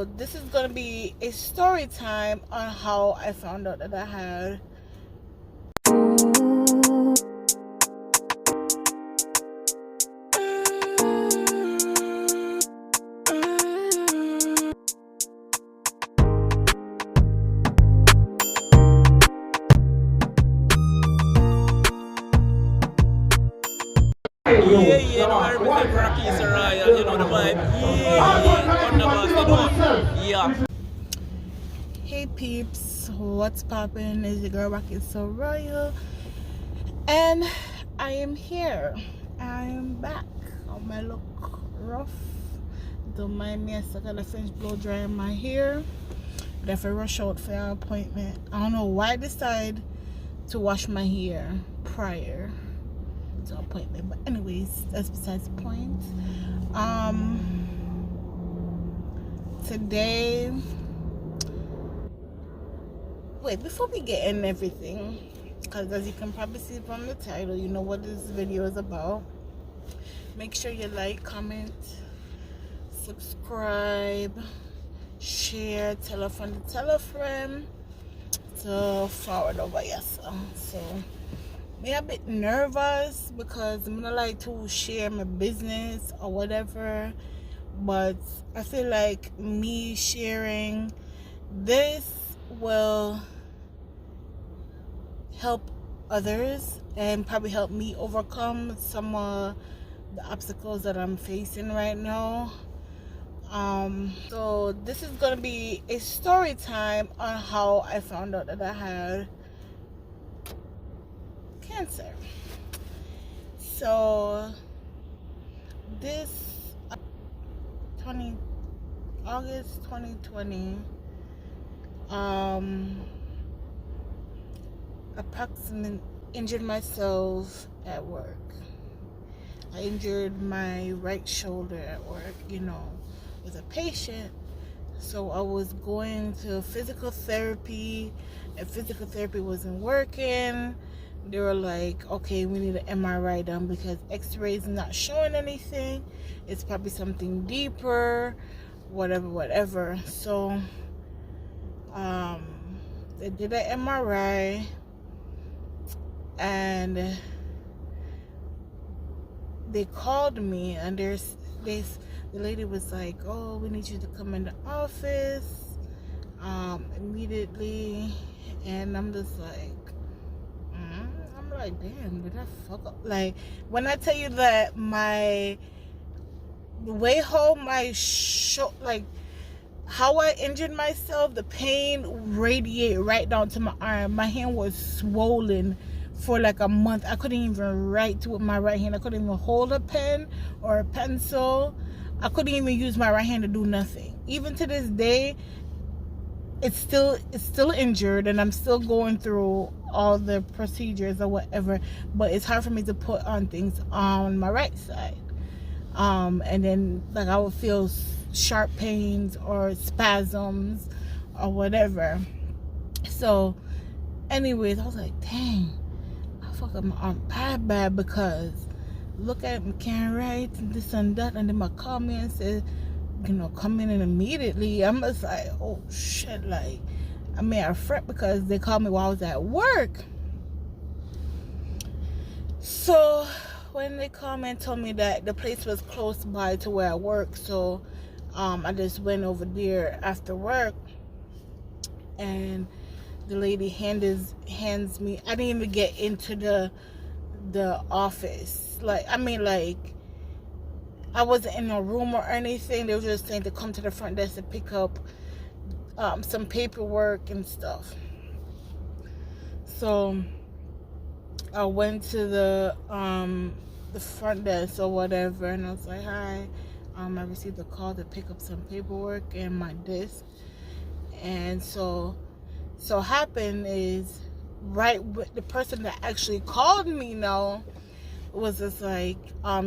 So this is going to be a story time on how I found out that I had Yeah, no, I represent for a piece of royal, you know the vibe. On the bus, you know. Yeah. Hey peeps, what's poppin'? Is your girl Raquel so royal? And I am here. I am back. I might look rough. Don't mind me, I still got a French blow drying my hair. But if I rush out for an appointment, I don't know why I decided to wash my hair prior to appointment. But anyways, that's besides the point. Today, wait, before we get in everything, because as you can probably see from the title, you know what this video is about. Make sure you like, comment, subscribe, share, tell a friend to tell a friend to forward over yourself. So me a bit nervous because I'm not like to share my business or whatever, but I feel like me sharing this will help others and probably help me overcome some of the obstacles that I'm facing right now. So this is gonna be a story time on how I found out that I had cancer. So this August 2020, approximately injured myself at work. I injured my right shoulder at work, with a patient. So I was going to physical therapy, and physical therapy wasn't working. They were like, okay, we need an MRI done because x-rays not showing anything. It's probably something deeper, whatever. So they did an MRI, and they called me, and the lady was like, oh, we need you to come in the office immediately. And I'm just like, I'm like, damn, did I fuck up? Like, when I tell you that the way home, like how I injured myself, the pain radiated right down to my arm. My hand was swollen for like a month. I couldn't even write with my right hand. I couldn't even hold a pen or a pencil. I couldn't even use my right hand to do nothing. Even to this day, it's still injured, and I'm still going through all the procedures or whatever, but it's hard for me to put on things on my right side. And then like I would feel sharp pains or spasms or whatever. So anyways, I was like, dang, I fuck up my arm bad because look at me, can't write and this and that. And then my call me and said, come in and immediately. I'm just like, oh shit, like, I mean, I fret because they called me while I was at work. So when they called me and told me that the place was close by to where I work, so I just went over there after work, and the lady hands me, I didn't even get into the office. Like, I mean, like, I wasn't in a room or anything. They were just saying to come to the front desk to pick up some paperwork and stuff. So I went to the front desk or whatever, and I was like, hi, I received a call to pick up some paperwork and my disc. And so happened is, right with the person that actually called me now was just like,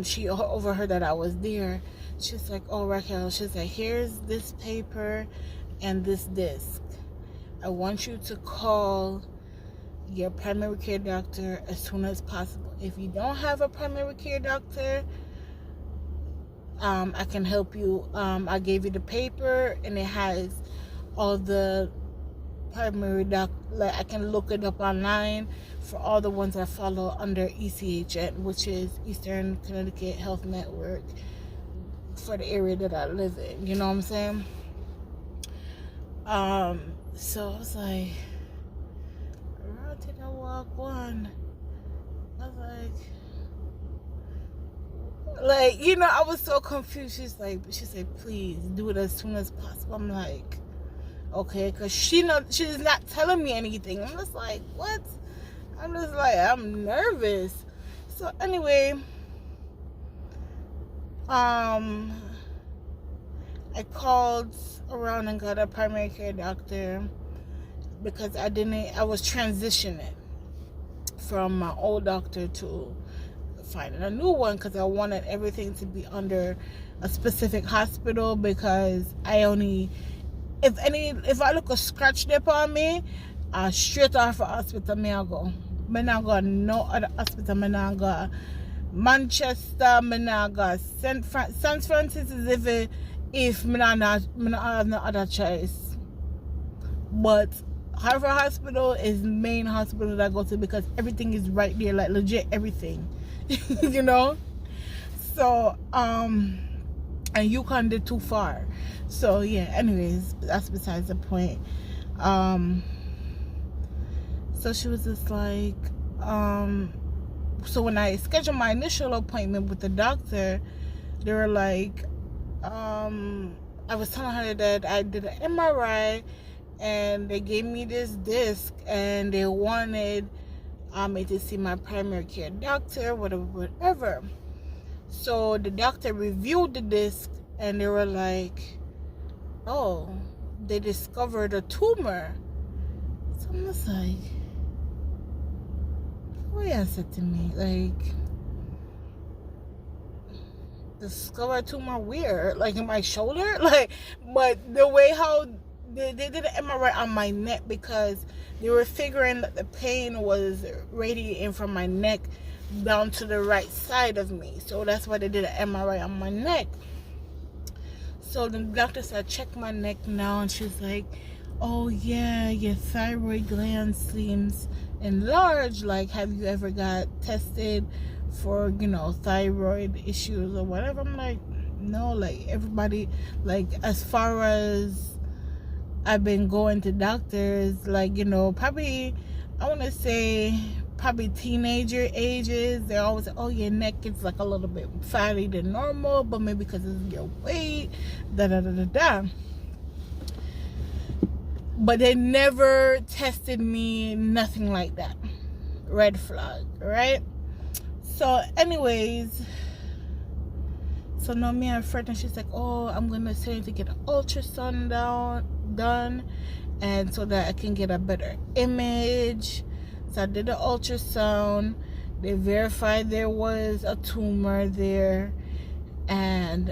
she overheard that I was there. She's like, oh, Raquel, she's like, here's this paper and this disc. I want you to call your primary care doctor as soon as possible. If you don't have a primary care doctor, I can help you. I gave you the paper, and it has all the primary like I can look it up online for all the ones I follow under ECHN, which is Eastern Connecticut Health Network, for the area that I live in. You know what I'm saying? So I was like, right to the walk one. I was like, you know, I was so confused. She said, please do it as soon as possible. I'm like, okay, because she's not telling me anything. I'm just like, what? I'm just like, I'm nervous. So anyway, I called around and got a primary care doctor because I was transitioning from my old doctor to finding a new one, because I wanted everything to be under a specific hospital, because if I look a scratch dip on me, straight off a hospital me I go. Me not go no other hospital. Me not go Manchester. Me not go St. Francis, is if me not have no other choice. But Harvard Hospital is the main hospital that I go to, because everything is right there, like legit everything. You know? So and UConn did too far. So yeah, anyways, that's besides the point. So she was just like, so when I scheduled my initial appointment with the doctor, they were like, I was telling her that I did an MRI and they gave me this disc and they wanted me to see my primary care doctor, whatever. So the doctor reviewed the disc and they were like, oh, they discovered a tumor. So I'm just like, what you said to me? Like, discover a tumor where? Like in my shoulder? Like, but the way how they did an MRI on my neck, because they were figuring that the pain was radiating from my neck down to the right side of me. So that's why they did an MRI on my neck. So the doctor said, check my neck now, and she's like, oh yeah, your thyroid gland seems enlarged. Like, have you ever got tested for, thyroid issues or whatever? I'm like, no, like everybody, like as far as I've been going to doctors, like, probably, I want to say probably teenager ages, they're always like, oh, your neck is like a little bit fatty than normal, but maybe because of your weight, da. But they never tested me, nothing like that. Red flag, right? So anyways, so now me and friend, and she's like, oh, I'm gonna send you to get an ultrasound done, and so that I can get a better image. So I did the ultrasound. They verified there was a tumor there, and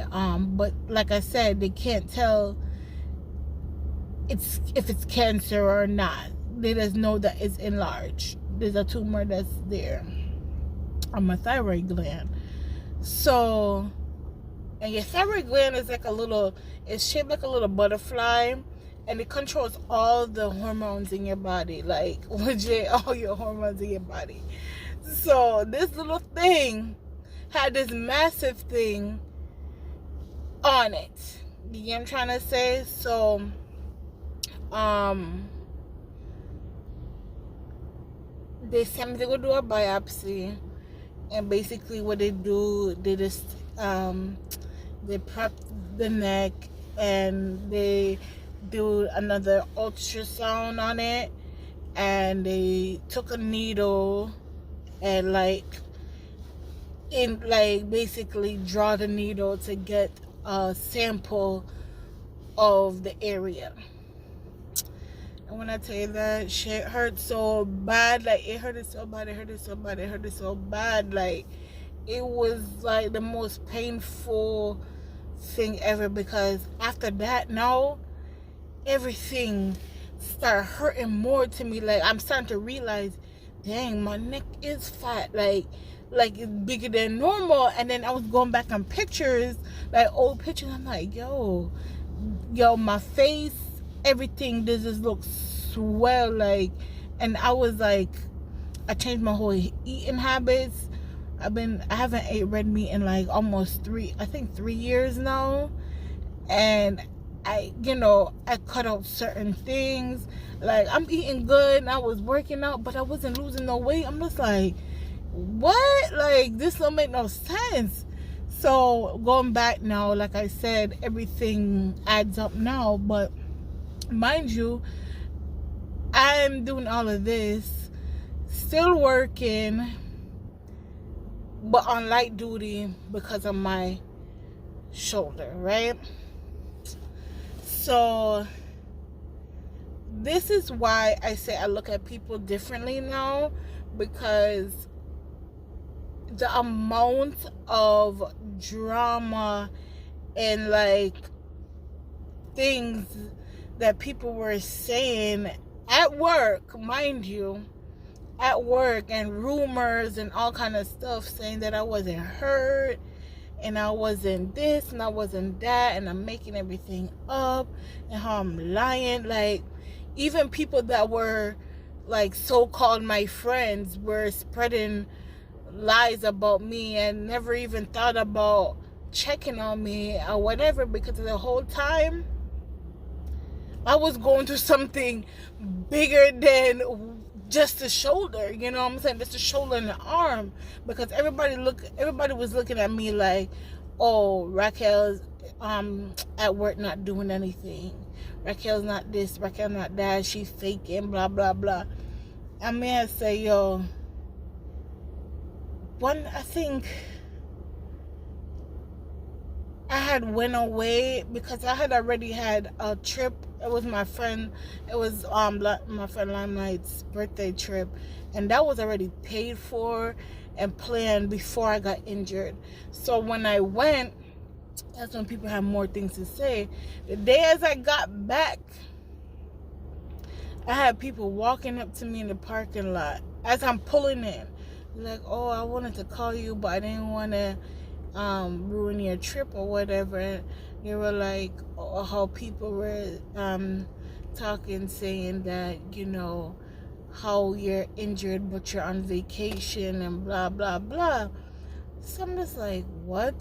but like I said, they can't tell if it's cancer or not. They just know that it's enlarged. There's a tumor that's there on my thyroid gland. So, and your thyroid gland is like it's shaped like a little butterfly, and it controls all the hormones in your body, like legit all your hormones in your body. So this little thing had this massive thing on it. You get what I'm trying to say? So they sent me to go do a biopsy, and basically what they do, they just they prep the neck and they do another ultrasound on it, and they took a needle and basically draw the needle to get a sample of the area. And when I tell you that shit hurt so bad, like it hurted so bad, like it was like the most painful thing ever, because after that now everything started hurting more to me. Like I'm starting to realize, dang, my neck is fat. Like like it's bigger than normal. And then I was going back on pictures, like old pictures. I'm like, yo, my face, everything, this just looks swell. Like, and I was like, I changed my whole eating habits. I haven't ate red meat in like almost 3 years now. And I cut out certain things. Like, I'm eating good and I was working out, but I wasn't losing no weight. I'm just like, what? Like, this don't make no sense. So going back now, like I said, everything adds up now. But mind you, I'm doing all of this, still working, but on light duty because of my shoulder, right? So this is why I say I look at people differently now, because the amount of drama and like things that people were saying at work, mind you, at work, and rumors and all kind of stuff saying that I wasn't hurt and I wasn't this and I wasn't that and I'm making everything up and how I'm lying. Like, even people that were like so-called my friends were spreading lies about me and never even thought about checking on me or whatever, because the whole time I was going through something bigger than just the shoulder, you know what I'm saying? Just the shoulder and the arm, because everybody was looking at me like, oh, Raquel's at work not doing anything. Raquel's not this, Raquel's not that, she's faking, blah blah blah. I mean, I say, yo, I think I had went away because I had already had a trip. It was my friend. It was my friend Limelight's birthday trip, and that was already paid for and planned before I got injured. So when I went, that's when people had more things to say. The day as I got back, I had people walking up to me in the parking lot as I'm pulling in. Like, oh, I wanted to call you, but I didn't want to ruin your trip or whatever. They were like, oh, how people were talking, saying that, you know, how you're injured but you're on vacation and blah blah blah. So I'm just like, what?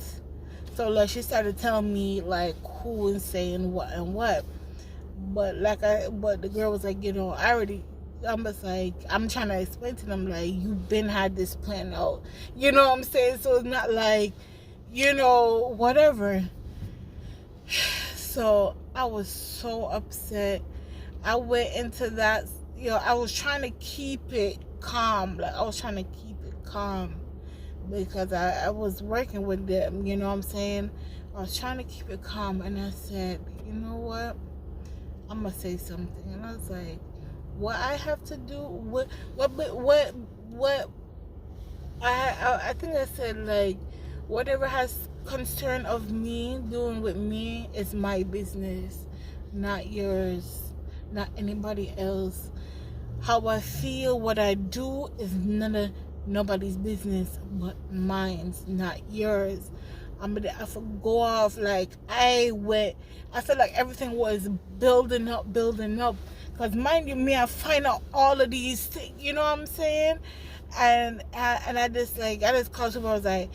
So like, she started telling me like who and saying what and what. But the girl was like, you know, I'm just like, I'm trying to explain to them, like, you've been had this plan out, you know what I'm saying? So it's not like, you know, whatever. So I was so upset. I went into that, you know, I was trying to keep it calm. Like, I was trying to keep it calm because I was working with them, you know what I'm saying? I was trying to keep it calm, and I said, you know what? I'm gonna say something. And I was like, what I have to do, what I think I said, like, whatever has concern of me doing with me is my business, not yours, not anybody else. How I feel, what I do is nobody's business but mine's, not yours. I could go off like I feel like everything was building up. Because mind you, me, I find out all of these things, you know what I'm saying? And I just called him. I was like,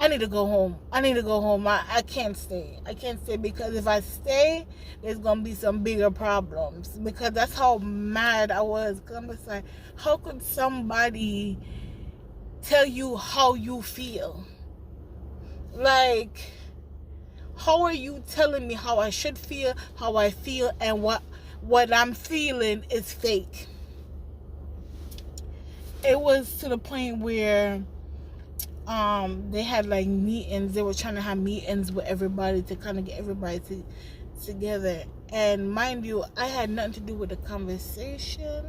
I need to go home. I can't stay. Because if I stay, there's going to be some bigger problems. Because that's how mad I was. Because I'm just like, how could somebody tell you how you feel? Like, how are you telling me how I should feel, how I feel, and what I'm feeling is fake? It was to the point where they had like meetings. They were trying to have meetings with everybody to kind of get everybody together. And mind you, I had nothing to do with the conversation,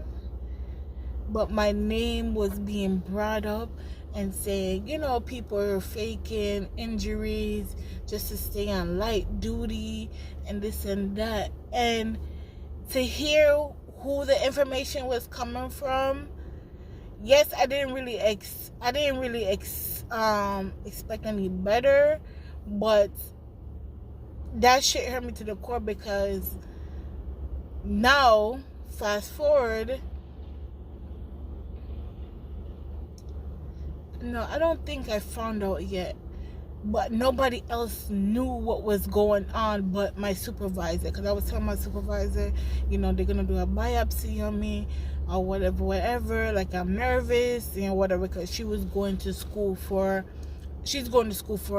but my name was being brought up and saying, you know, people are faking injuries just to stay on light duty and this and that. And to hear who the information was coming from, yes, I didn't really expect any better, but that shit hurt me to the core, because now, fast forward, no, I don't think I found out yet, but nobody else knew what was going on but my supervisor, because I was telling my supervisor, you know, they're gonna do a biopsy on me or whatever, like I'm nervous, you know, whatever, because she's going to school for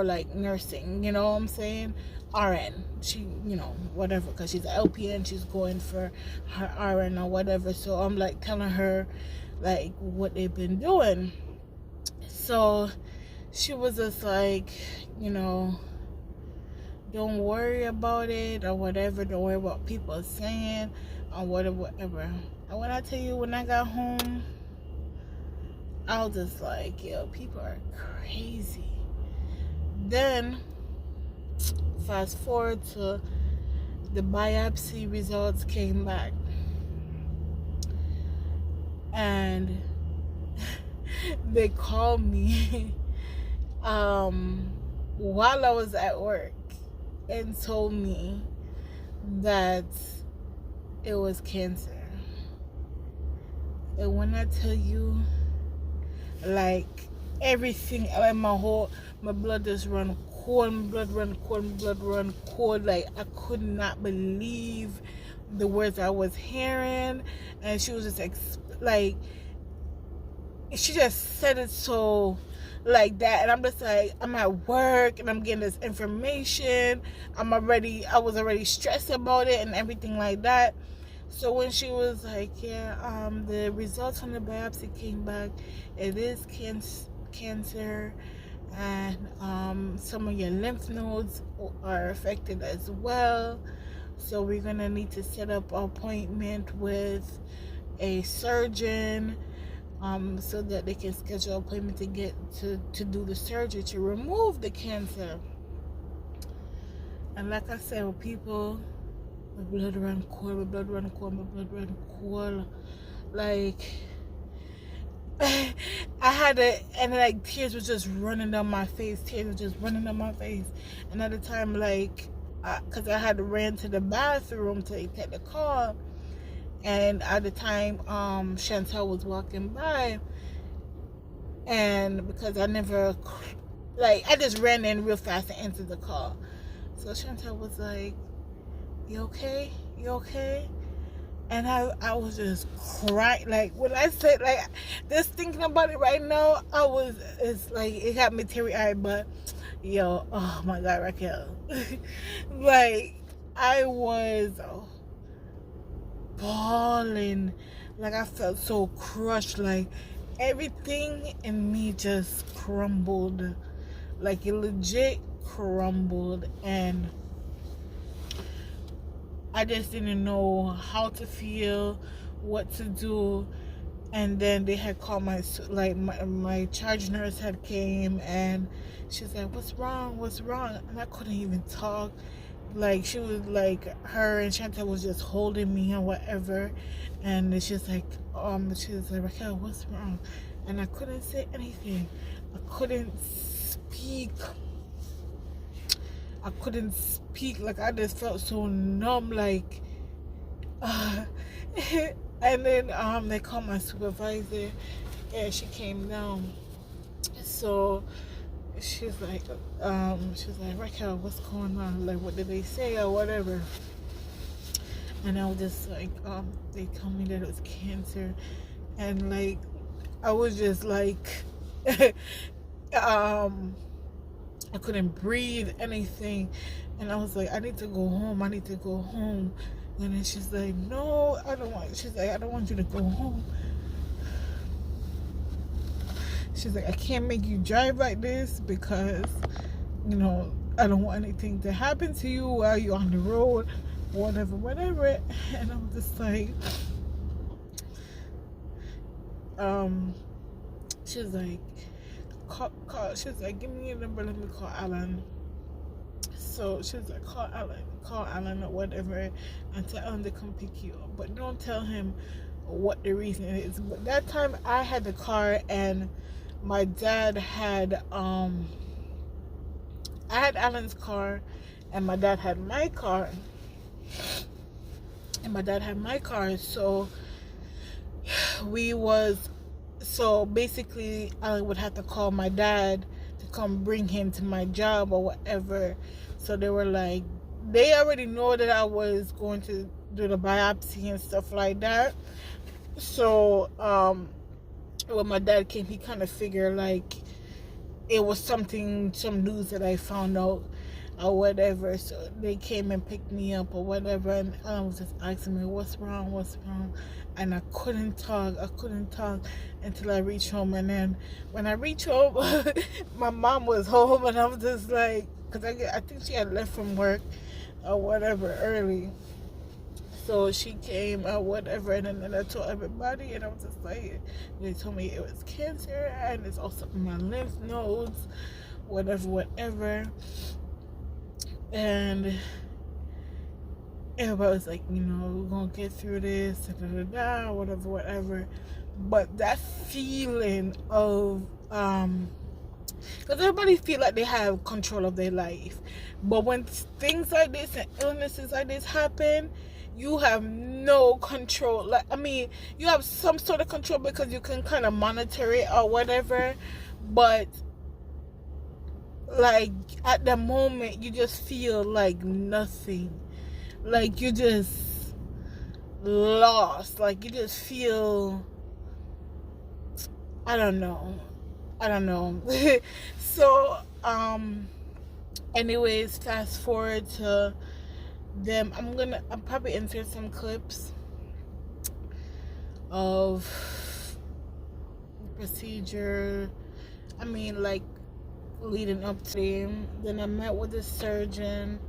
like nursing, you know what I'm saying, RN, she, you know, whatever, because she's an LPN, she's going for her RN or whatever. So I'm like telling her like what they've been doing. So she was just like, you know, don't worry about it or whatever, don't worry about people saying or whatever. And when I tell you, when I got home, I was just like, yo, people are crazy. Then fast forward to the biopsy results came back, and they called me while I was at work and told me that it was cancer. And when I tell you, like, everything, like my blood just run cold, my blood run cold. Like, I could not believe the words I was hearing. And she was just like, she just said it so like that, and I'm just like, I'm at work and I'm getting this information. I was already stressed about it and everything like that. So when she was like, yeah, the results from the biopsy came back, it is cancer, and some of your lymph nodes are affected as well. So we're gonna need to set up an appointment with a surgeon, so that they can schedule an appointment to get to do the surgery to remove the cancer. And like I said, with people, my blood run cold. Like, I had and like tears was just running down my face. And at the time, like, because I had to run to the bathroom to take the call. And at the time, Chantel was walking by, and because I never, like, I just ran in real fast and answered the call. So Chantel was like, you okay? And I was just crying. Like, when I said, like, just thinking about it right now, it's like, it got me teary-eyed. But, yo, oh my God, Raquel. Like, I was bawling. Like, I felt so crushed. Like, everything in me just crumbled. Like, it legit crumbled. And I just didn't know how to feel, what to do. And then they had called my charge nurse had came, and she's like, what's wrong? And I couldn't even talk. Like, she was like, her and Chantal was just holding me and whatever, and she's like, Raquel, what's wrong? And I couldn't say anything. I couldn't speak. Like, I just felt so numb. Like, and then they called my supervisor, and she came down. So she's like, Raquel, what's going on? Like, what did they say or whatever? And I was just like, they told me that it was cancer. And like, I was just like, I couldn't breathe, anything. And I was like, I need to go home. And then she's like, no, I don't want you to go home. She's like, I can't make you drive like this because, you know, I don't want anything to happen to you while you're on the road, whatever. And I'm just like, she's like, she's like, give me your number, let me call Alan. So she's like, call Alan or whatever, and tell him to come pick you up. But don't tell him what the reason is. But that time I had the car and my dad had I had Alan's car and my dad had my car. So basically I would have to call my dad to come bring him to my job or whatever. So they were like, they already know that I was going to do the biopsy and stuff like that. So when my dad came, he kind of figured like it was some news that I found out or whatever. So they came and picked me up or whatever, and I was just asking me what's wrong, and I couldn't talk until I reached home. And then when I reached home, my mom was home, and I was just like, because I think she had left from work or whatever early. So she came or whatever, and then I told everybody, and I was just like, they told me it was cancer, and it's also in my lymph nodes, whatever. And everybody was like, we're gonna get through this, whatever. But that feeling of, because everybody feel like they have control of their life, but when things like this and illnesses like this happen, you have no control. Like, I mean, you have some sort of control because you can kind of monitor it or whatever, but like at the moment you just feel like nothing, like you just lost, like you just feel, I don't know. So anyways, fast forward to them. I'm probably insert some clips of procedure, I mean, like leading up to them. Then I met with the surgeon.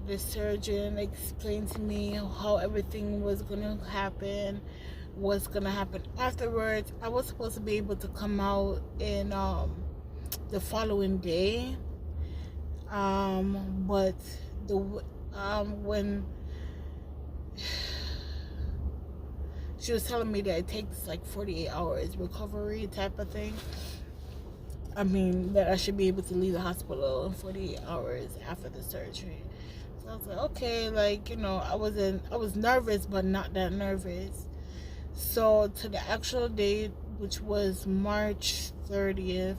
The surgeon explained to me how everything was gonna happen, what's gonna happen afterwards. I was supposed to be able to come out in the following day, but when she was telling me that it takes like 48 hours recovery type of thing, I mean, that I should be able to leave the hospital in 48 hours after the surgery. So I was like, okay, like, I was nervous, but not that nervous. So to the actual date, which was March 30th,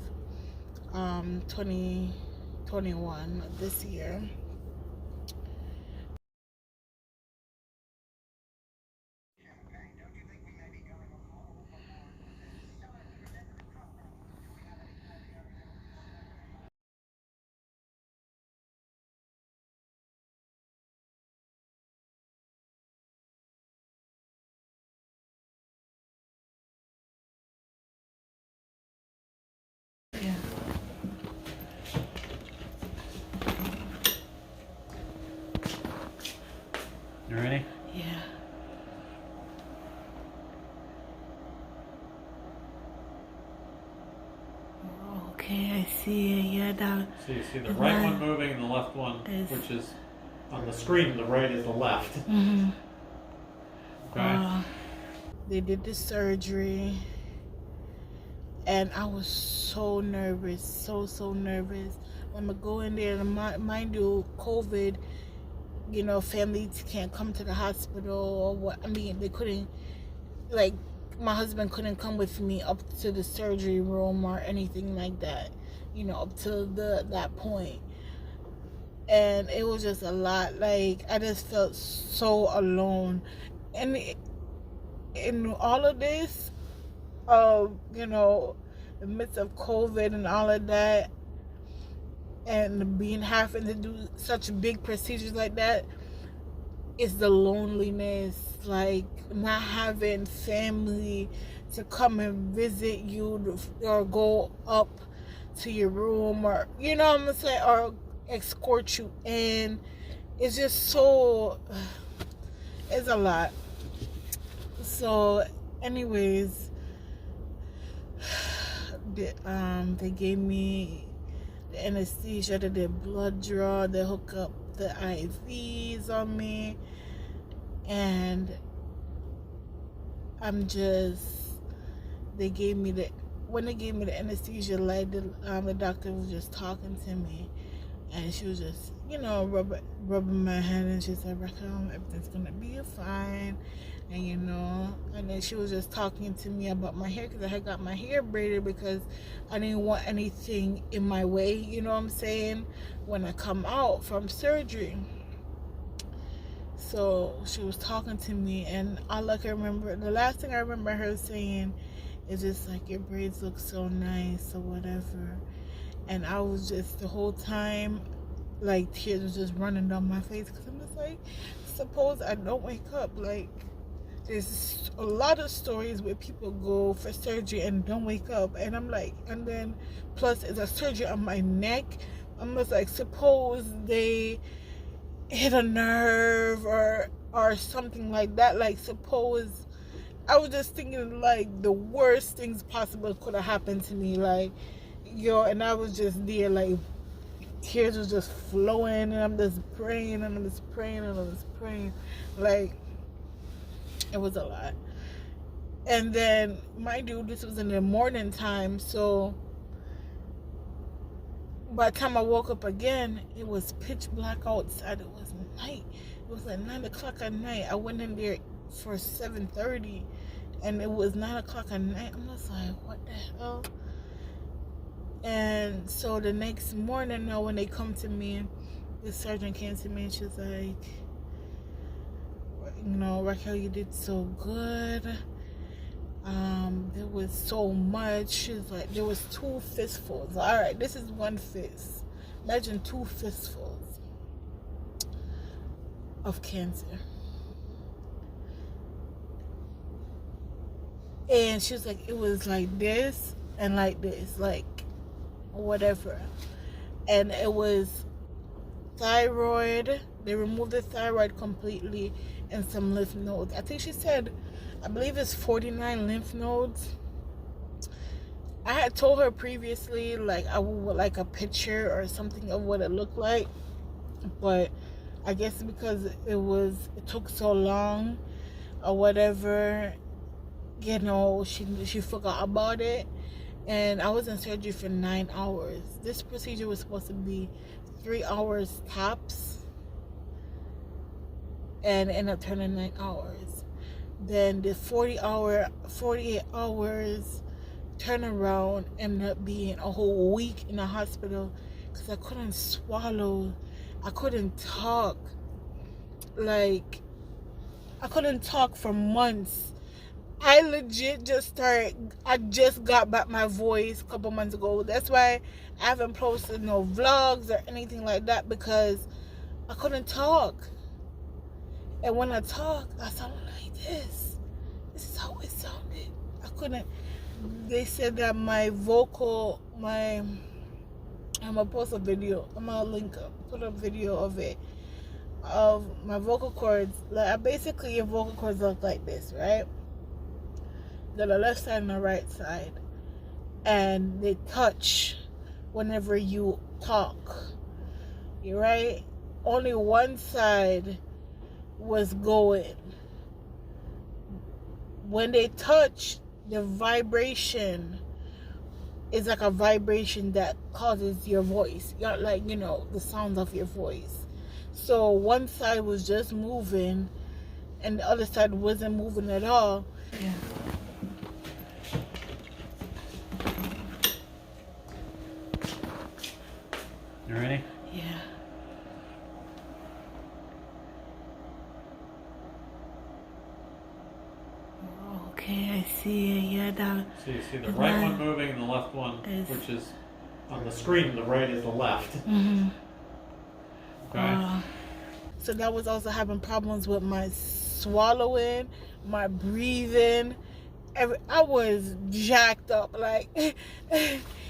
2021, this year. Yeah. You ready? Yeah. Okay, I see it. Yeah, that. So you see the right one moving and the left one, which is on the screen. The right is the left. Mm-hmm. Okay. They did the surgery, and I was so nervous, so nervous. I'm gonna go in there, and mind you, COVID. Families can't come to the hospital or what. I mean, they couldn't, like, my husband couldn't come with me up to the surgery room or anything like that, up to that point. And it was just a lot. Like, I just felt so alone. And in all of this, the midst of COVID and all of that, and having to do such big procedures like that, is the loneliness, like not having family to come and visit you or go up to your room, or what I'm saying, or escort you in. It's just so, it's a lot. So anyways, they gave me the anesthesia, they did blood draw, they hook up the IVs on me, and they gave me the anesthesia, like the doctor was just talking to me, and she was just, rubbing my head, and she said, Raquel, everything's gonna be fine. And and then she was just talking to me about my hair, because I had got my hair braided because I didn't want anything in my way, you know what I'm saying, when I come out from surgery. So she was talking to me, and the last thing I remember her saying is just like, your braids look so nice or whatever. And I was just, the whole time, like, tears was just running down my face, because I'm just like, suppose I don't wake up. Like, there's a lot of stories where people go for surgery and don't wake up, and I'm like, and then plus it's a surgery on my neck. I'm just like, suppose they hit a nerve or something like that. Like, suppose, I was just thinking, like, the worst things possible could have happened to me, like, and I was just there, like, tears was just flowing, and I'm just praying, and I'm just praying, and I'm just praying. Like, it was a lot. And then, mind you, this was in the morning time, so by the time I woke up again, it was pitch black outside. It was night. It was like 9 o'clock at night. I went in there for 7:30, and it was 9 o'clock at night. I'm just like, what the hell? And so the next morning, now when they come to me, the surgeon came to me, and she was like, Raquel, you did so good. There was so much. She's like, there was 2 fistfuls. All right, this is 1 fist. Imagine 2 fistfuls of cancer. And she was like, it was like this and like this, like whatever. And it was thyroid. They removed the thyroid completely, and some lymph nodes. I think she said, I believe it's 49 lymph nodes. I had told her previously, like, I would like a picture or something of what it looked like, but I guess because it took so long or whatever, she forgot about it. And I was in surgery for 9 hours. This procedure was supposed to be 3 hours tops, and ended up turning 9 hours. Then the 48 hours turnaround ended up being a whole week in the hospital, because I couldn't swallow. I couldn't talk. Like, I couldn't talk for months. I just got back my voice a couple months ago. That's why I haven't posted no vlogs or anything like that, because I couldn't talk. And when I talk, I sounded like this. This is how it sounded. I couldn't. They said that my vocal, I'm gonna post a video. I'm gonna put a video of it, of my vocal cords. Like, basically, your vocal cords look like this, right? The left side and the right side, and they touch whenever you talk. You're right. Only one side was going. When they touch, the vibration is like a vibration that causes your voice, like, the sounds of your voice. So one side was just moving, and the other side wasn't moving at all. Yeah. You ready? Yeah. Okay, I see it. Yeah, that. So you see the right one moving and the left one, which is on the screen. The right is the left. Mm-hmm. Okay. So that was also having problems with my swallowing, my breathing. I was jacked up. Like,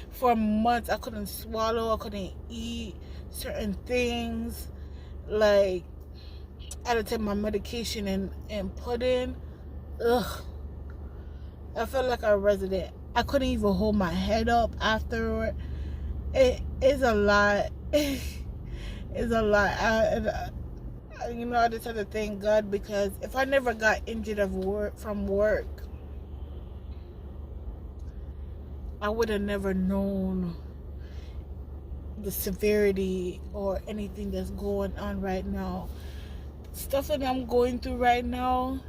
for months, I couldn't swallow. I couldn't eat certain things. Like, I had to take my medication and put in. Ugh. I felt like a resident. I couldn't even hold my head up afterward. It's a lot. It's a lot. you know, I just have to thank God, because if I never got injured from work, I would have never known the severity or anything that's going on right now. Stuff that I'm going through right now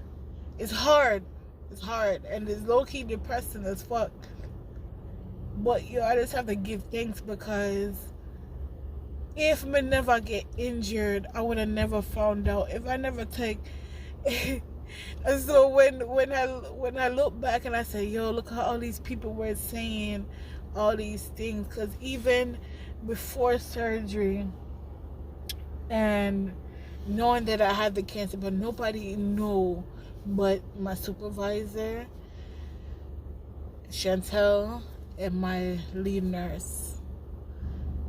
is hard. It's hard, and it's low-key depressing as fuck. But I just have to give thanks, because if I never get injured, I would have never found out. If I never take and so when I look back and I say, yo, look how all these people were saying all these things, because even before surgery and knowing that I had the cancer, but nobody knew but my supervisor, Chantel, and my lead nurse.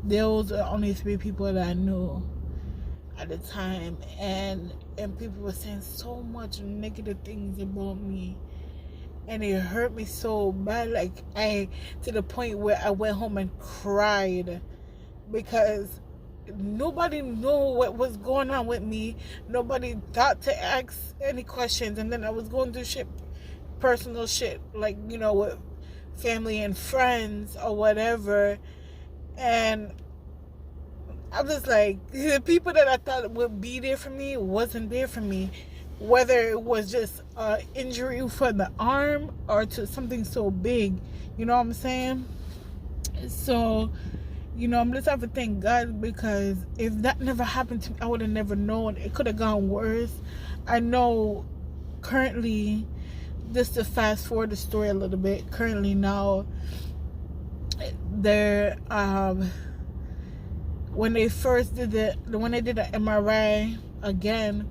Those are only 3 people that I knew at the time, and people were saying so much negative things about me, and it hurt me so bad, like to the point where I went home and cried, because nobody knew what was going on with me. Nobody thought to ask any questions, and then I was going through personal shit, like, you know, with family and friends or whatever, and I was like, the people that I thought would be there for me wasn't there for me, whether it was just an injury for the arm or to something so big, you know what I'm saying? So, you know, I'm just have to thank God, because if that never happened to me, I would have never known. It could have gone worse. I know currently, just to fast forward the story a little bit, currently now, when they did the MRI again,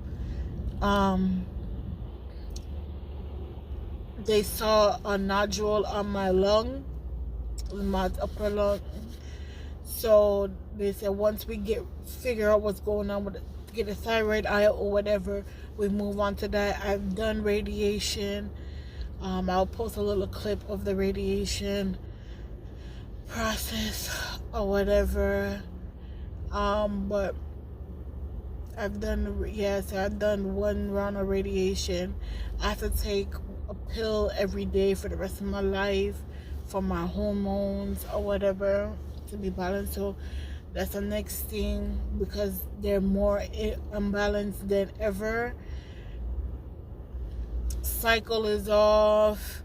they saw a nodule on my lung, my upper lung. So they said once we figure out what's going on with it, get a thyroid eye or whatever, we move on to that. I've done radiation. I'll post a little clip of the radiation process or whatever. But I've done 1 round of radiation. I have to take a pill every day for the rest of my life for my hormones or whatever to be balanced. So that's the next thing, because they're more imbalanced than ever. Cycle is off.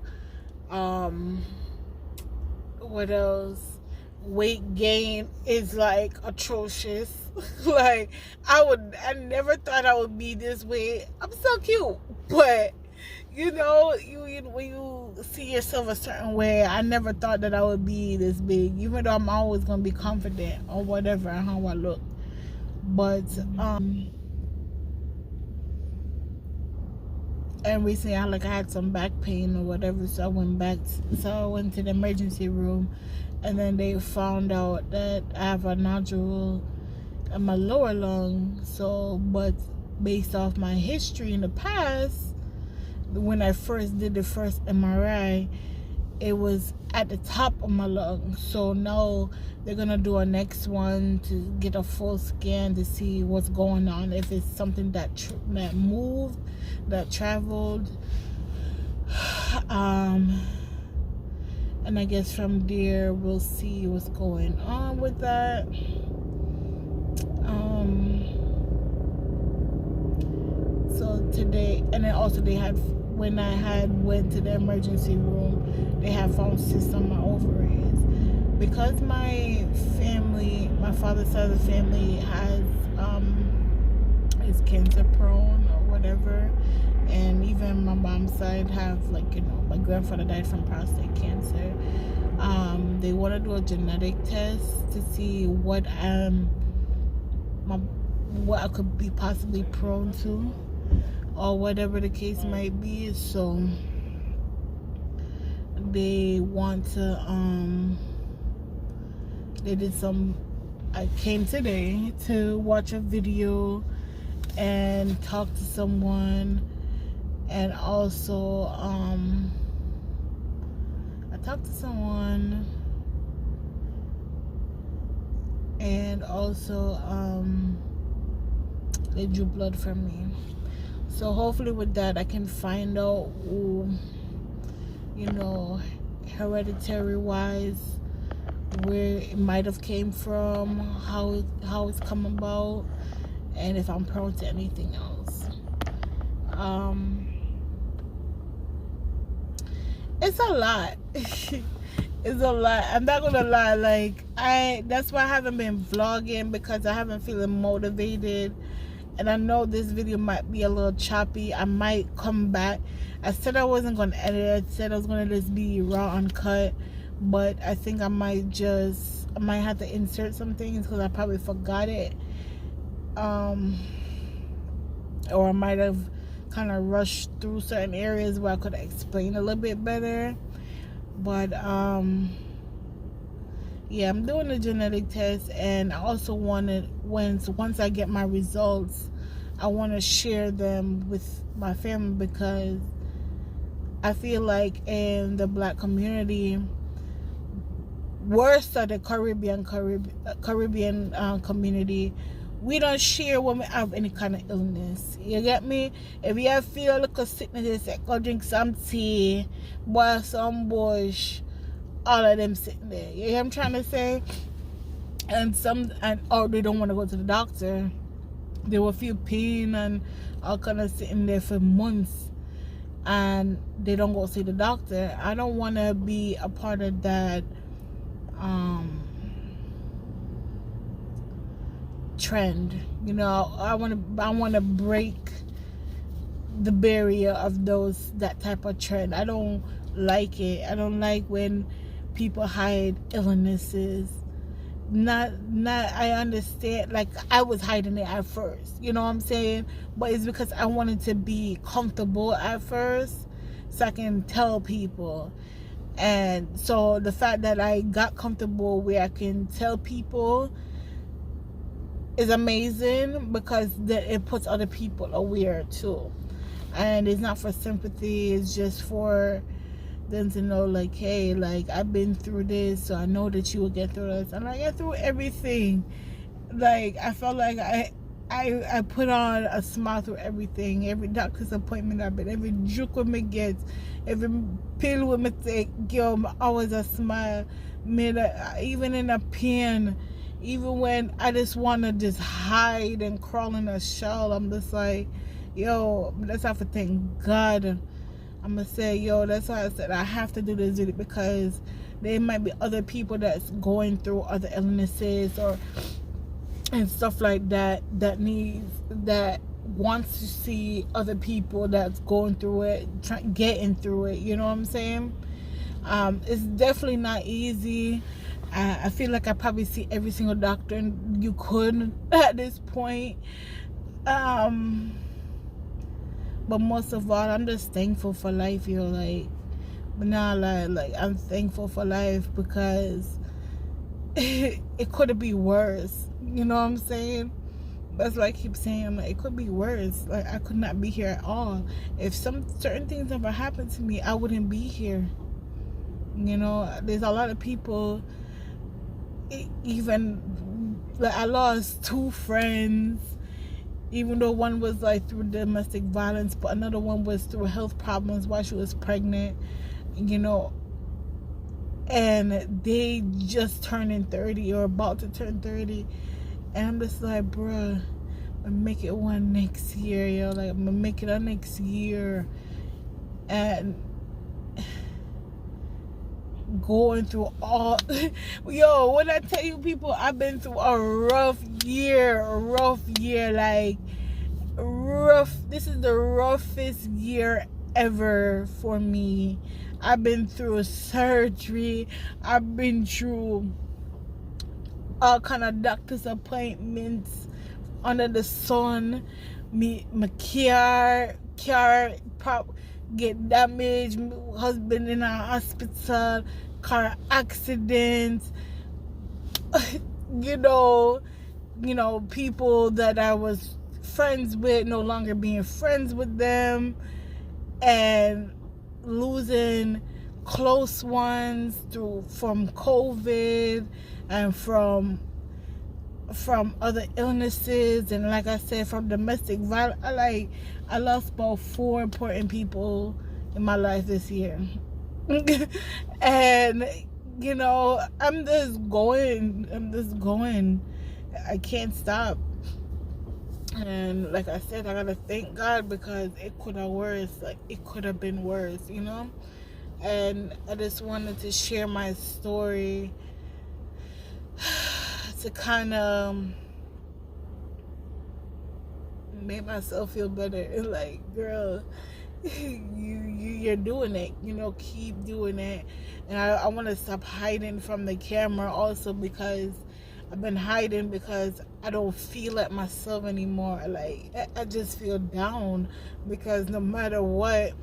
What else? Weight gain is like atrocious. Like I never thought I would be this way. I'm so cute, but you know, when you see yourself a certain way, I never thought that I would be this big, even though I'm always gonna be confident or whatever how I look. But and recently I had some back pain or whatever, so I went to the emergency room, and then they found out that I have a nodule in my lower lung. So, but based off my history in the past, when I first did the first MRI, it was at the top of my lung. So now they're gonna do a next one to get a full scan to see what's going on, if it's something that moved, that traveled, and I guess from there we'll see what's going on with that. So today, and then also when I went to the emergency room, they had found cysts on my ovaries, because my father's side of the family is cancer prone or whatever, and even my mom's side have, like, you know, my grandfather died from prostate cancer. They want to do a genetic test to see what I could be possibly prone to, or whatever the case might be. So they want to I came today to watch a video and talk to someone, and also I talked to someone, and also they drew blood from me. So hopefully with that I can find out, hereditary wise, where it might have came from, how it's come about, and if I'm prone to anything else. It's a lot. It's a lot. I'm not gonna lie. Like, that's why I haven't been vlogging, because I haven't feeling motivated. And I know this video might be a little choppy. I might come back. I said I wasn't gonna edit it. I said I was gonna just be raw, uncut. But I think I might have to insert some things because I probably forgot it. Or I might have kind of rushed through certain areas where I could explain a little bit better. But yeah, I'm doing a genetic test, and I also wanted, once I get my results, I want to share them with my family, because I feel like in the Black community, worse than the Caribbean community, we don't share when we have any kind of illness. You get me? If you feel like a sickness, go drink some tea, boil some bush, all of them sitting there. You hear what I'm trying to say? Or they don't want to go to the doctor. They will feel pain and all kind of sitting there for months, and they don't go see the doctor. I don't want to be a part of that trend. I want to break the barrier of that type of trend. I don't like it. I don't like when people hide illnesses. I understand, like, I was hiding it at first, you know what I'm saying, but it's because I wanted to be comfortable at first so I can tell people. And so the fact that I got comfortable where I can tell people is amazing, because it puts other people aware too. And it's not for sympathy, it's just for them to know, like, hey, like, I've been through this, so I know that you will get through this. And I get through everything. Like, I felt like I put on a smile through everything. Every doctor's appointment I've been, every juke with me get, every pill with me take, yo, always a smile. Even in a pain, even when I just want to just hide and crawl in a shell, I'm just like, yo, that's how to thank God. I'm gonna say, yo, that's why I said I have to do this video, because there might be other people that's going through other illnesses and stuff like that that wants to see other people that's going through it, getting through it. You know what I'm saying? It's definitely not easy. I feel like I probably see every single doctor you could at this point. But most of all, I'm just thankful for life, yo. Like, but now, like I'm thankful for life, because it could be worse. You know what I'm saying? That's what I keep saying. Like, it could be worse. Like, I could not be here at all. If certain things never happened to me, I wouldn't be here. There's a lot of people. Even like, I lost 2 friends. Even though one was like through domestic violence, but another one was through health problems while she was pregnant, and they just turning 30 or about to turn 30. And I'm just like, bruh, I'm gonna make it one next year, yo. Like, I'm gonna make it a next year. And going through all yo, when I tell you, people, I've been through a rough year, like, rough. This is the roughest year ever for me. I've been through surgery, I've been through all kind of doctor's appointments under the sun. My car get damaged, husband in a hospital, car accident. People that I was friends with, no longer being friends with them, and losing close ones from COVID, and from from other illnesses, and like I said, from domestic violence. I lost about 4 important people in my life this year. And you know, I'm just going. I can't stop. And like I said, I gotta thank God, because it could have worse. Like, it could have been worse, you know. And I just wanted to share my story to kind of make myself feel better. Like, girl, you're doing it, you know, keep doing it. And I want to stop hiding from the camera also, because I've been hiding because I don't feel like myself anymore. Like, I just feel down, because no matter what,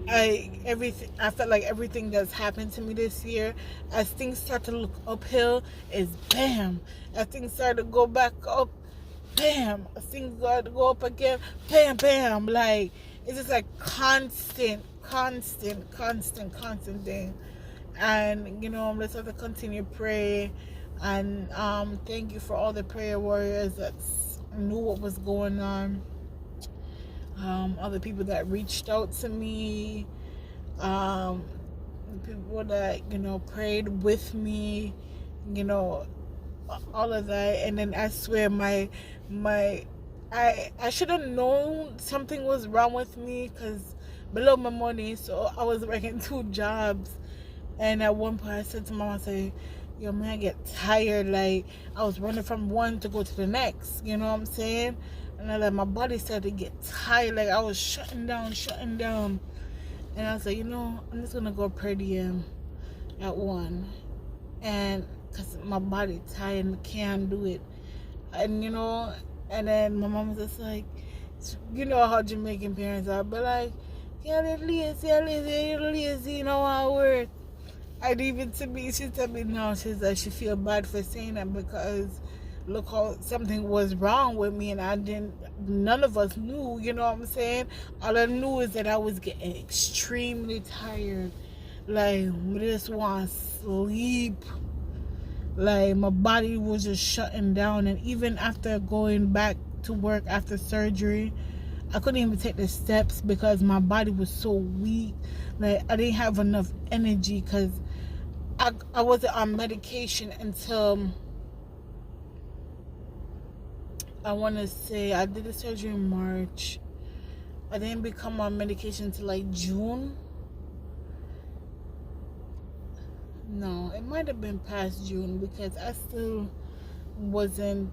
I felt like everything that's happened to me this year, as things start to look uphill, is bam. As things start to go back up, bam. As things start to go up again, bam, bam. Like, it's just like constant thing. And you know, I'm just have to continue to pray. And thank you for all the prayer warriors that knew what was going on. Other people that reached out to me, people that, you know, prayed with me, you know, all of that. And then I swear I should have known something was wrong with me, because below my money, so I was working 2 jobs. And at one point I said to Mama, I said, yo, man, I get tired. Like, I was running from one to go to the next, you know what I'm saying? And I like, my body started to get tired. Like, I was shutting down. And I was like, you know, I'm just gonna go per diem at 1, and because my body tired and can't do it. And you know, and then my mom was just like, you know how Jamaican parents are, but like, yeah, they're lazy, you know how I work. And even to me, she told me no, she's like, she feel bad for saying that, because look how something was wrong with me, and none of us knew, you know what I'm saying? All I knew is that I was getting extremely tired. Like, I just want to sleep. Like, my body was just shutting down. And even after going back to work after surgery, I couldn't even take the steps, because my body was so weak. Like, I didn't have enough energy, because I wasn't on medication until, I want to say, I did the surgery in March. I didn't become on medication until like June. No, it might have been past June, because I still wasn't,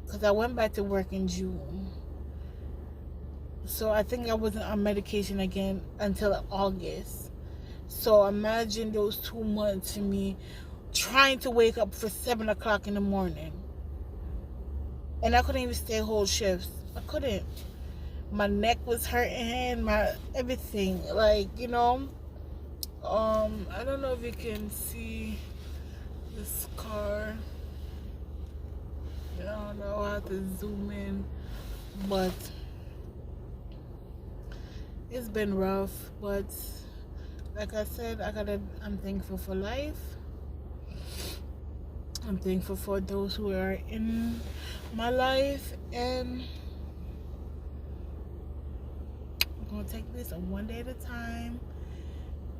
because I went back to work in June. So I think I wasn't on medication again until August. So imagine those 2 months to me trying to wake up for 7 o'clock in the morning. And I couldn't even stay whole shifts. I couldn't. My neck was hurting, my everything. Like, you know, I don't know if you can see this car. I don't know how to zoom in, but it's been rough. But like I said, I'm thankful for life. I'm thankful for those who are in my life, and I'm gonna take this one day at a time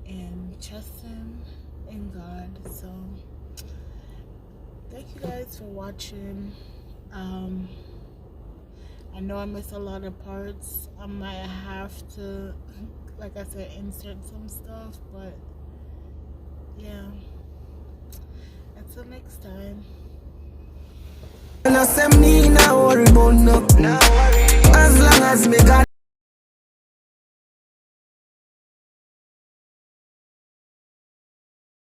and trusting in God. So thank you guys for watching. I know I missed a lot of parts. I might have to, like I said, insert some stuff, but yeah. Until next time. As long as me got